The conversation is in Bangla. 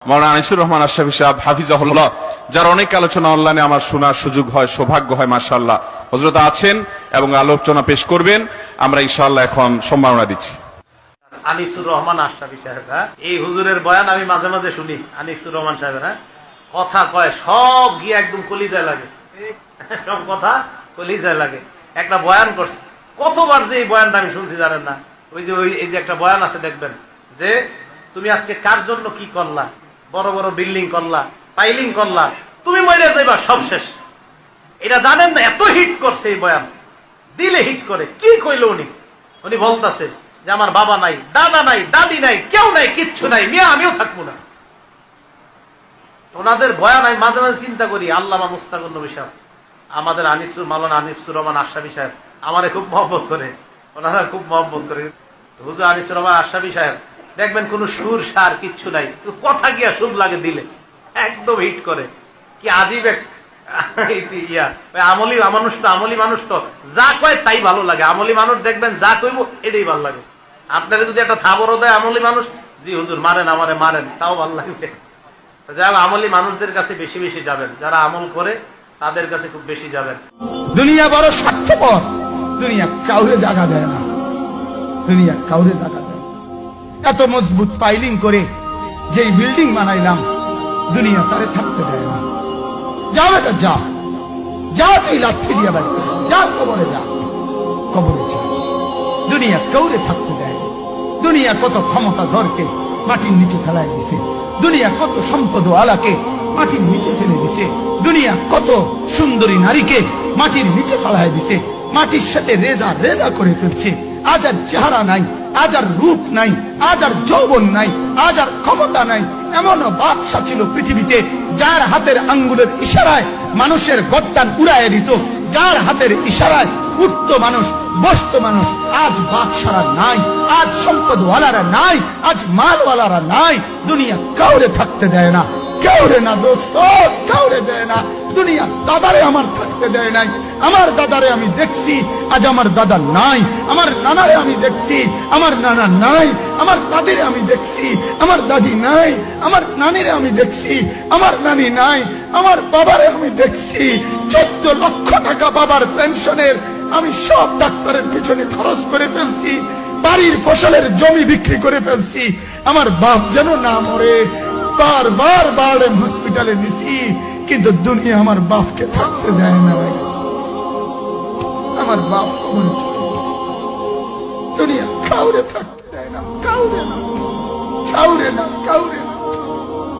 মাওলানা আনিসুর রহমান আশরাফী সাহেব হাফিজাহুল্লাহ, যার অনেক আলোচনা অনলাইনে আমার শোনার সুযোগ হয়, সৌভাগ্য হয়, মাশাআল্লাহ হযরত আছেন এবং আলোচনা পেশ করবেন। আমরা ইনশাআল্লাহ এখন সম্মাননা দিচ্ছি। আনিসুর রহমান আশরাফী সাহেব, এই হুজুরের বয়ান আমি মাঝে মাঝে শুনি। আনিসুর রহমান সাহেবের কথা কয় সব গিয়ে একদম কলিজায় লাগে, সব কথা কলিজায় লাগে। একটা বয়ান করছে, কতবার যে এই বয়ানটা আমি শুনছি জানেন না। ওই যে একটা বয়ান আছে দেখবেন যে তুমি আজকে কার জন্য কি করলা, বড় বড় বিল্ডিং করলা, পাইলিং করলা, তুমি মরে যাইবা, সব শেষ। এটা জানেন না, এত হিট করছে এই বয়ান, দিলে হিট করে। কি কইল উনি বলতেছে যে আমার বাবা নাই, দাদা নাই, দাদি নাই, কেউ নাই, কিচ্ছু নাই, মিয়া আমিও থাকবো না। ওনাদের বয়ান আমি মাঝে মাঝে চিন্তা করি, আল্লামা মুস্তাকুর নবী সাহেব, আমাদের মাওলানা আনিসুর রহমান আশরাফী সাহেব আমারে খুব মহব্বত করে, ওনারা খুব মহব্বত করে। হুজুর আনিসুর রহমান আশরাফী সাহেব দেখবেন কোন সুর সার কিচ্ছু নাই, কথা গিয়া সুর লাগে দিলে, একদম হিট করে। কি আজীব এক আমলি মানুষ তো যা কয় তাই ভালো লাগে। আমলি মানুষ দেখবেন যা কইব এটাই ভালো লাগে। আপনারা যদি একটা থাবরও দেয় আমলি মানুষ, জি হুজুর মারেন আমারে মারেন, তাও ভালো লাগবে। যাই আমলি মানুষদের কাছে বেশি বেশি যাবেন, যারা আমল করে তাদের কাছে খুব বেশি যাবেন। দুনিয়া বড় স্বার্থপর, দুনিয়া কাউরে জায়গা দেয় না, দুনিয়া কাউরে জায়গা দেয়। এত মজবুত পাইলিং করে যেই বিল্ডিং বানাইলাম, দুনিয়া তারে থাকতে দেয় না। যা বেটা যা, যা তুই লাথি দিয়া বাড়িতে যা, কবরে যা, কবরে যা। দুনিয়া কাউরে থাকতে দেয়। দুনিয়া কত ক্ষমতা ধরকে মাটির নিচে ফেলায় দিছে, দুনিয়া কত সম্পদ আলাকে মাটির নিচে ফেলে দিছে, দুনিয়া কত সুন্দরী নারীকে মাটির নিচে ফেলায় দিছে, মাটির সাথে রেজা রেজা করে ফেলছে। আজ আর চেহারা নাই, আজ আর রূপ নাই, আজ আর যৌবন নাই, আজ আর ক্ষমতা নাই। এমনও বাদশা ছিল পৃথিবীতে যার হাতের আঙ্গুলের ইশারায় মানুষের গর্দান উড়াইয়া দিত, যার হাতের ইশারায় উঠতো মানুষ, বসতো মানুষ। আজ বাদশারা নাই, আজ সম্পদওয়ালারা নাই, আজ মালওয়ালারা নাই। দুনিয়া কাউরে থাকতে দেয় না, কাউরে না দোস্ত, কাউরে দেয় না। দুনিয়া দাদারে আমার থাকতে দেয় নাই। আমার দাদারে আমি দেখছি, আজ আমার দাদা নাই। আমার নানারে আমি দেখছি, আমার নানা নাই। আমার দাদিরে আমি দেখছি, আমার দাদি নাই। আমার নানিরে আমি দেখছি, আমার নানি নাই। আমার বাবারে আমি দেখছি, 14 লক্ষ টাকা বাবার পেনশনের আমি সব ডাক্তারের পিছনে খরচ করে ফেলছি, বাড়ির ফসলের জমি বিক্রি করে ফেলছি। আমার বাপ যেন না মরে বারবার বারবার হসপিটালে নিছি, কিন্তু দুনিয়া আমার বাপকে থাকতে দেয় না। আমার বাপ মরে চলে গেছে। দুনিয়া কাউরে থাকতে দেয় না, কাউরে না, কাউরে না, কাউরে